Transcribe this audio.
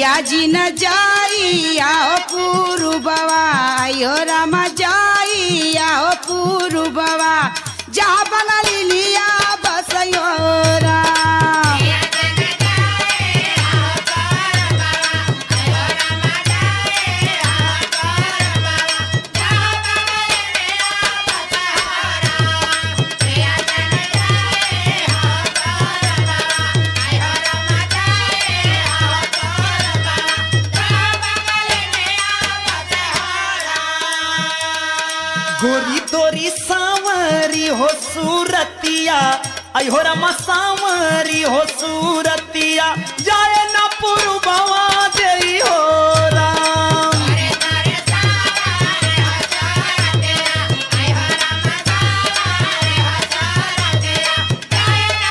पिया जी न जाई आओ पूर्ववा आयो रामा जाई आओ पूर्ववा जा बना लिया बसयो राम। गोरी तोरी सांवरी हो सूरतिया आई हो रमा सांवरी हो सूरतिया जाए ना पुरबवा जई हो